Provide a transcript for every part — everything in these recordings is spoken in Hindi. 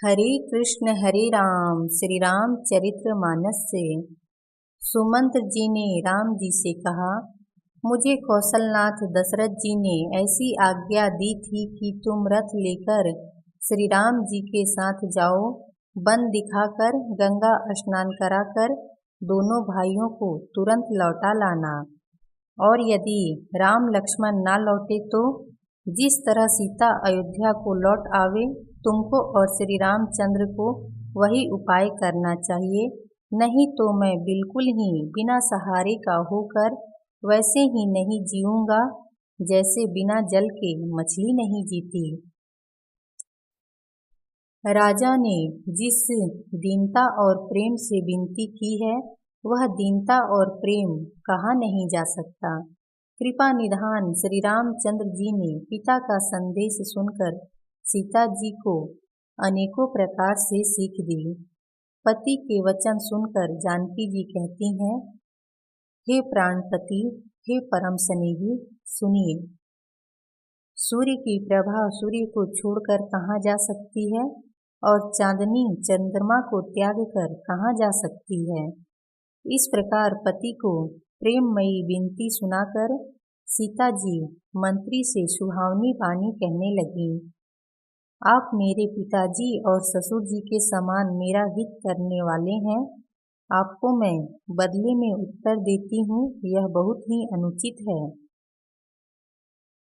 हरे राम श्री राम चरित्र मानस से। सुमंत जी ने राम जी से कहा, मुझे कौशलनाथ दशरथ जी ने ऐसी आज्ञा दी थी कि तुम रथ लेकर श्री राम जी के साथ जाओ। वन दिखाकर गंगा स्नान कराकर दोनों भाइयों को तुरंत लौटा लाना, और यदि राम लक्ष्मण ना लौटे तो जिस तरह सीता अयोध्या को लौट आवे, तुमको और श्री रामचंद्र को वही उपाय करना चाहिए। नहीं तो मैं बिल्कुल ही बिना सहारे का होकर वैसे ही नहीं जीऊंगा जैसे बिना जल के मछली नहीं जीती। राजा ने जिस दीनता और प्रेम से विनती की है, वह दीनता और प्रेम कहा नहीं जा सकता। कृपा निधान श्री रामचंद्र जी ने पिता का संदेश सुनकर सीता जी को अनेकों प्रकार से सीख दी। पति के वचन सुनकर जानकी जी कहती हैं, हे प्राणपति, हे परम स्नेही, सुनिए। सूर्य की प्रभा सूर्य को छोड़कर कहाँ जा सकती है, और चांदनी चंद्रमा को त्याग कर कहाँ जा सकती है। इस प्रकार पति को प्रेममयी विनती सुनाकर सीता जी मंत्री से सुहावनी वाणी कहने लगी। आप मेरे पिताजी और ससुर जी के समान मेरा हित करने वाले हैं। आपको मैं बदले में उत्तर देती हूँ, यह बहुत ही अनुचित है।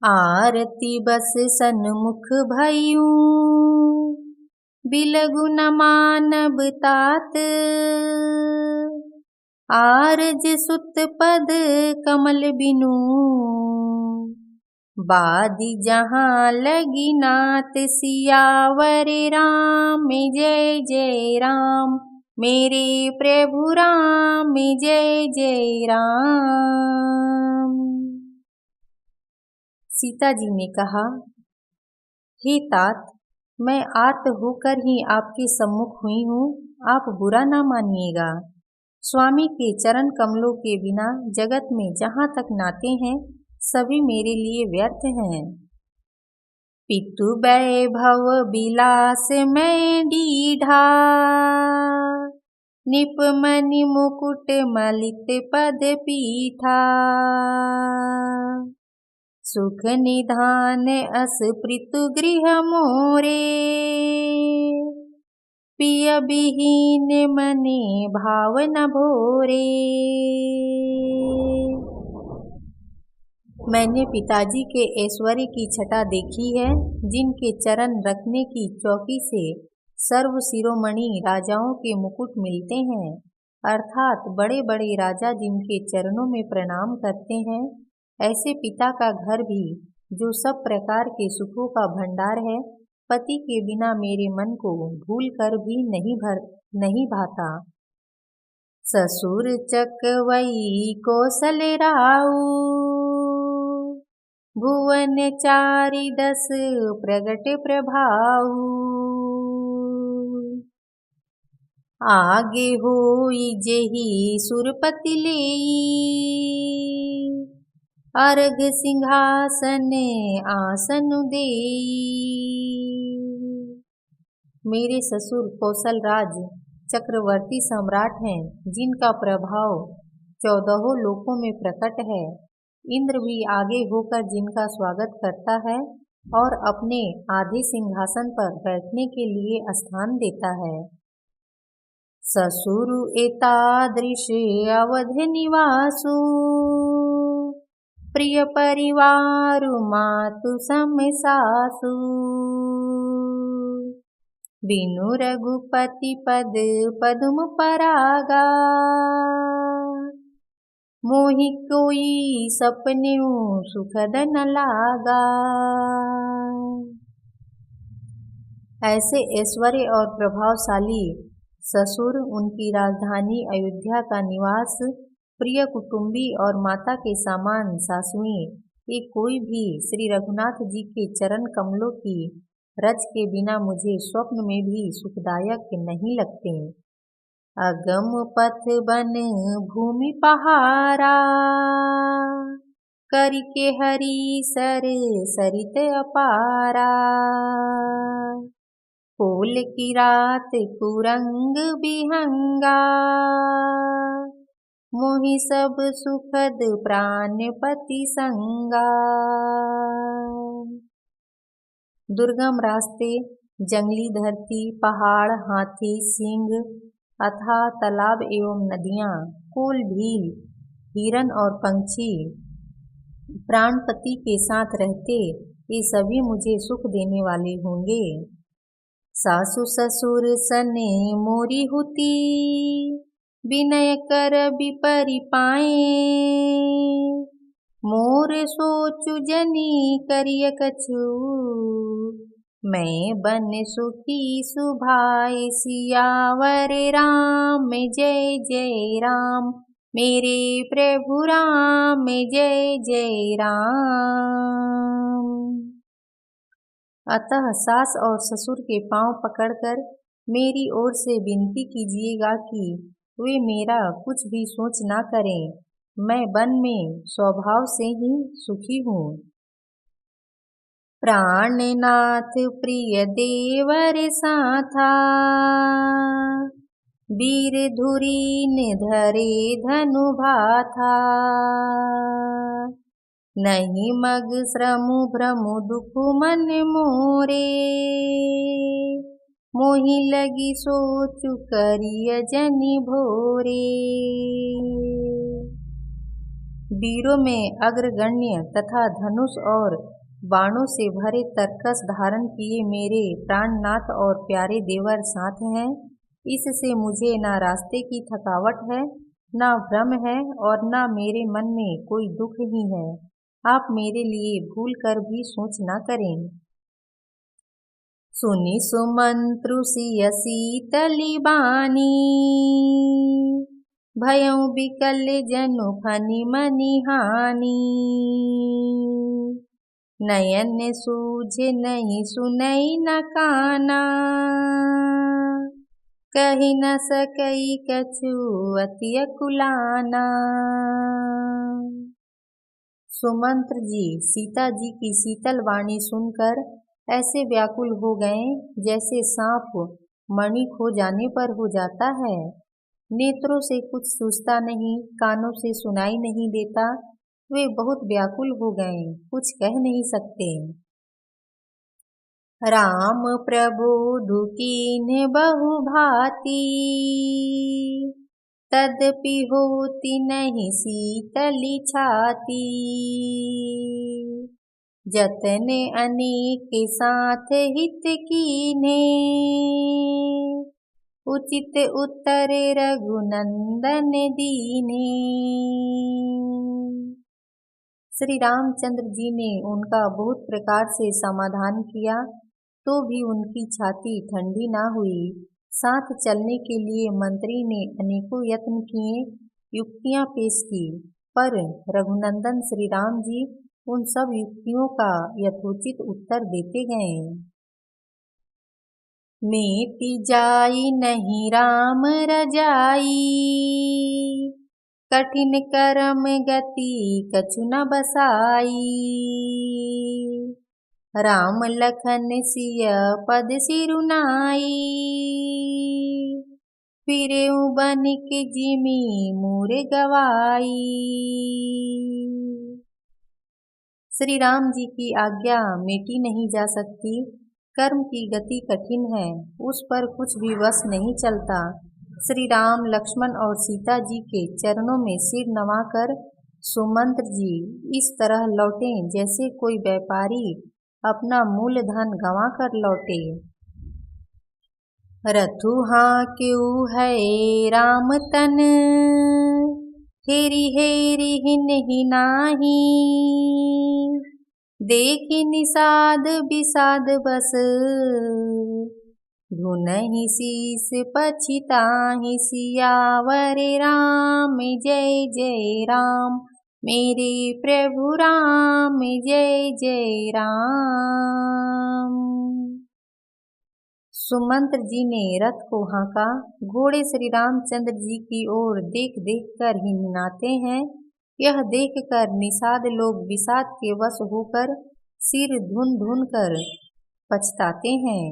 आरती बस सन्मुख भइयूं, बिलगु न मानब तात। आरज सुत पद कमल बिनु, बादी जहाँ लगी नात। सियावर राम जय जय राम, मेरे प्रभु राम जय जय राम। सीता जी ने कहा, हे तात, मैं आर्त होकर ही आपके सम्मुख हुई हूँ, आप बुरा ना मानिएगा। स्वामी के चरण कमलों के बिना जगत में जहाँ तक नाते हैं, सभी मेरे लिए व्यर्थ हैं। पितु वैभव विलास मैं दीढ़ा, निपमणि मुकुट मलित पद पीठा। सुख निधान अस पृथु गृह मोरे, पिय विहीन मने भाव न भोरे। मैंने पिताजी के ऐश्वर्य की छटा देखी है, जिनके चरण रखने की चौकी से सर्व शिरोमणि राजाओं के मुकुट मिलते हैं, अर्थात बड़े बड़े राजा जिनके चरणों में प्रणाम करते हैं। ऐसे पिता का घर भी, जो सब प्रकार के सुखों का भंडार है, पति के बिना मेरे मन को भूल कर भी नहीं भाता। ससुर चकवई कौशल राऊ, भुवन चारि दस प्रगट प्रभाऊ। आगे होई जेहि सुरपति लेई, अर्घ सिंहासन आसन देई। मेरे ससुर कौशल राज चक्रवर्ती सम्राट हैं, जिनका प्रभाव 14 लोकों में प्रकट है। इंद्र भी आगे होकर जिनका स्वागत करता है और अपने आधे सिंहासन पर बैठने के लिए स्थान देता है। ससुर एतादृश अवध निवासु, प्रिय परिवार मातु सम सासु। बिनु रघुपति पद पद्म परागा, मोहि कोई सपनेऊ सुखद न लागा। ऐसे ऐश्वर्य और प्रभावशाली ससुर, उनकी राजधानी अयोध्या का निवास, प्रिय कुटुंबी और माता के समान सासुएं, ये कोई भी श्री रघुनाथ जी के चरण कमलों की रज के बिना मुझे स्वप्न में भी सुखदायक नहीं लगते। अगम पथ बन भूमि पहारा, करके हरि सर सरित अपारा। पोल की रात कुरंग बिहंगा, मोहि सब सुखद प्राणपति संगा। दुर्गम रास्ते, जंगली धरती, पहाड़, हाथी, सिंह, अथाह तालाब एवं नदियाँ, कोल, भील, हिरन और पंछी प्राणपति के साथ रहते, ये सभी मुझे सुख देने वाले होंगे। सासु ससुर सने मोरी हुती, विनय कर विपरि पाए, मोर सोचु जनी करिय कछु, मैं बन सुखी सुभाए। सियावर राम जय जय राम, मेरे प्रभु राम जय जय राम। अतः सास और ससुर के पांव पकड़कर मेरी ओर से विनती कीजिएगा कि वे मेरा कुछ भी सोच ना करें। मैं वन में स्वभाव से ही सुखी हूँ। प्राणनाथ प्रिय देवर साथा, वीर धुरीन धरे धनु भाथा, नहीं मग श्रमु भ्रमु दुख मन मोरे, मोहि लगी सोचु करिय जनि भोरे। वीरों में अग्रगण्य तथा धनुष और बाणों से भरे तरकस धारण किए मेरे प्राणनाथ और प्यारे देवर साथ हैं। इससे मुझे ना रास्ते की थकावट है, ना भ्रम है और ना मेरे मन में कोई दुख ही है। आप मेरे लिए भूल कर भी सोच ना करें। सुनि सुमंत्रु सिय शीतली बानी, भयउ बिकल जनु फनि मनि हानि, नयन सूझे नहीं सुनई न काना, कही न सकई कछु अति अकुलाना। सुमंत्र जी सीता जी की शीतल वाणी सुनकर ऐसे व्याकुल हो गए जैसे सांप मणि खो जाने पर हो जाता है। नेत्रों से कुछ सूझता नहीं, कानों से सुनाई नहीं देता, वे बहुत व्याकुल हो गए, कुछ कह नहीं सकते। राम प्रबोधु कीन्ह बहु भांति, तदपि होती नहीं शीतली छाती, जतने अनेक साथ हित कीन्हे, उचित उत्तर रघुनंदन दीने। श्री रामचंद्र जी ने उनका बहुत प्रकार से समाधान किया, तो भी उनकी छाती ठंडी ना हुई। साथ चलने के लिए मंत्री ने अनेकों यत्न किए, युक्तियां पेश की, पर रघुनंदन श्री राम जी उन सब युक्तियों का यथोचित उत्तर देते गए। मेटि जाई नहीं राम रजाई, कठिन कर्म गति कछु न बसाई, राम लखन सिय पद सिरुनाई, फिरेउ बन के जिमि मूर गवाई। श्री राम जी की आज्ञा मिटी नहीं जा सकती। कर्म की गति कठिन है, उस पर कुछ भी वश नहीं चलता। श्री राम, लक्ष्मण और सीता जी के चरणों में सिर नवाकर सुमंत्र जी इस तरह लौटे जैसे कोई व्यापारी अपना मूलधन गंवा कर लौटे। रथु हांक्यू है राम तन, हेरी हेरी हिनहि नाही, देखि निषाद विषाद बस, धुनहि शीस पछिताहि। सियावर राम जय जय राम, मेरे प्रभु राम जय जय राम। सुमंत्र जी ने रथ को हाँका। घोड़े श्री रामचंद्र जी की ओर देख देख कर हिनहिनाते हैं। यह देखकर निषाद लोग विषाद के वश होकर सिर धुन धुन कर पछताते हैं।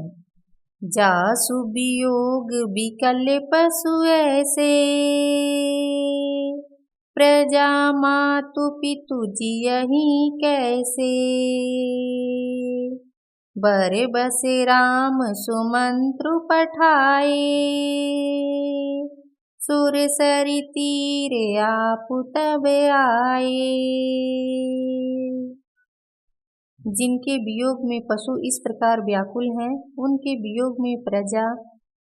जासु वियोग विकल पशु ऐसे, प्रजा मातु पितु जियहि कैसे। बर बसे राम सुमंत्रु पठाए, सुर सरि तीर आपु तब आए। जिनके वियोग में पशु इस प्रकार व्याकुल हैं, उनके वियोग में प्रजा,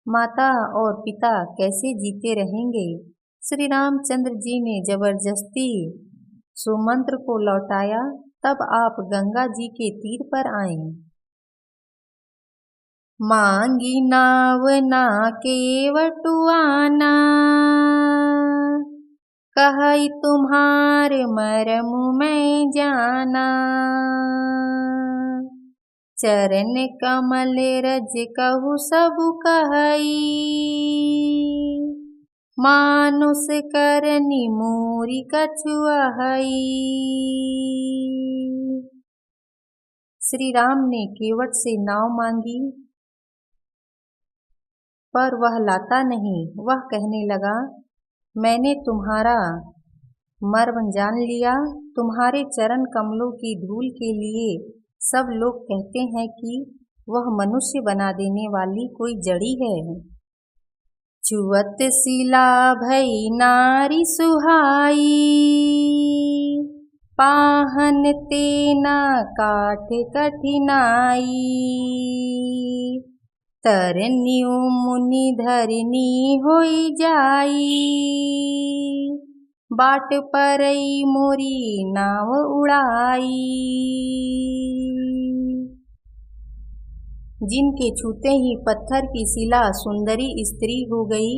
माता और पिता कैसे जीते रहेंगे। श्री रामचंद्र जी ने जबरदस्ती सुमंत्र को लौटाया, तब आप गंगा जी के तीर पर आए। मांगी नाव ना केवटुआना, कहई तुम्हार मरम मैं जाना। चरण कमल रज कहु सबु कहई, मानुष करनी मोरी कछुआई। श्री राम ने केवट से नाव मांगी, पर वह लाता नहीं। वह कहने लगा, मैंने तुम्हारा मर्म जान लिया। तुम्हारे चरण कमलों की धूल के लिए सब लोग कहते हैं कि वह मनुष्य बना देने वाली कोई जड़ी है। छुअत शिला भई नारी सुहाई, पाहन तेना काठ कठिनाई। तरनियु मुनि धरनी होई जाई, बाट परई मोरी नाव उड़ाई। जिनके छूते ही पत्थर की शिला सुंदरी स्त्री हो गई।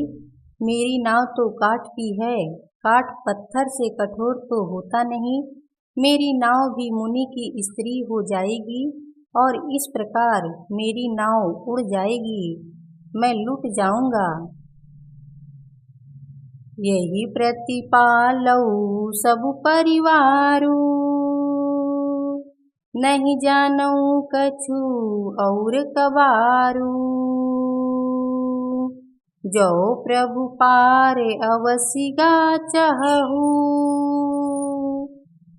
मेरी नाव तो काठ की है, काठ पत्थर से कठोर तो होता नहीं। मेरी नाव भी मुनि की स्त्री हो जाएगी और इस प्रकार मेरी नाव उड़ जाएगी, मैं लुट जाऊंगा। यही प्रतिपालऊ सबु परिवारू, नहीं जानऊ कछु और कबारू। जो प्रभु पार अवसिगा चहु,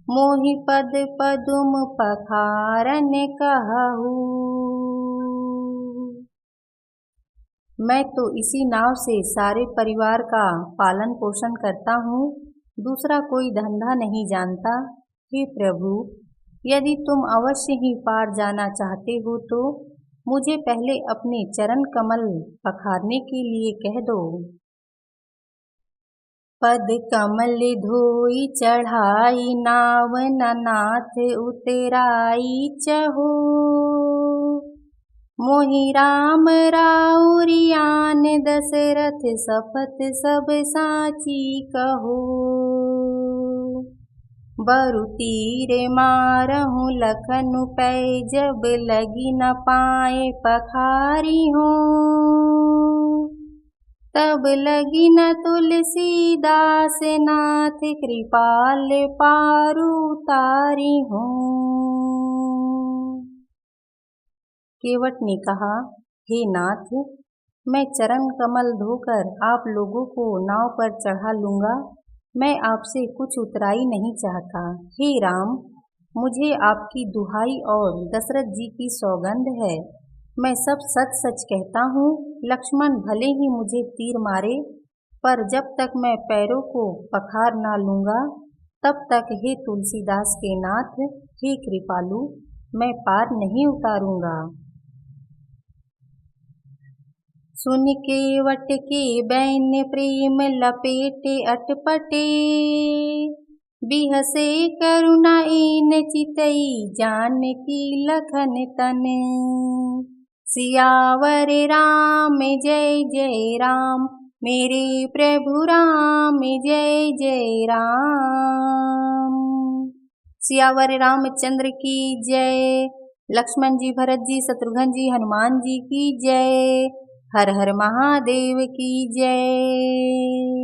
मोहि पद पदुम पखारन कहू। मैं तो इसी नाव से सारे परिवार का पालन पोषण करता हूँ, दूसरा कोई धंधा नहीं जानता। हे प्रभु, यदि तुम अवश्य ही पार जाना चाहते हो तो मुझे पहले अपने चरण कमल पखारने के लिए कह दो। पद कमल धोई चढ़ाई, नाव नाथ उतराई चहो। मोहि राम राउरियान, दशरथ सपथ सब साची कहो। बरु तीर मारहूँ लखनु पै, जब लगी न पाए पखारी हो। तब लगी न तुलसीदास नाथ, कृपाल पारु तारी हो। केवट ने कहा, हे नाथ, मैं चरण कमल धोकर आप लोगों को नाव पर चढ़ा लूँगा, मैं आपसे कुछ उतराई नहीं चाहता। हे राम, मुझे आपकी दुहाई और दशरथ जी की सौगंध है, मैं सब सच सच कहता हूँ। लक्ष्मण भले ही मुझे तीर मारे, पर जब तक मैं पैरों को पखार ना लूँगा, तब तक हे तुलसीदास के नाथ, हे कृपालु, मैं पार नहीं उतारूँगा। सुन केवट के बैन प्रेम लपेटे अटपटे, बिहसे करुणा इन चितई, जानकी लखन तन। सियावर राम जय जय राम, मेरे प्रभु राम जय जय राम। सियावर रामचंद्र की जय। लक्ष्मण जी, भरत जी, शत्रुघ्न जी, हनुमान जी की जय। हर हर महादेव की जय।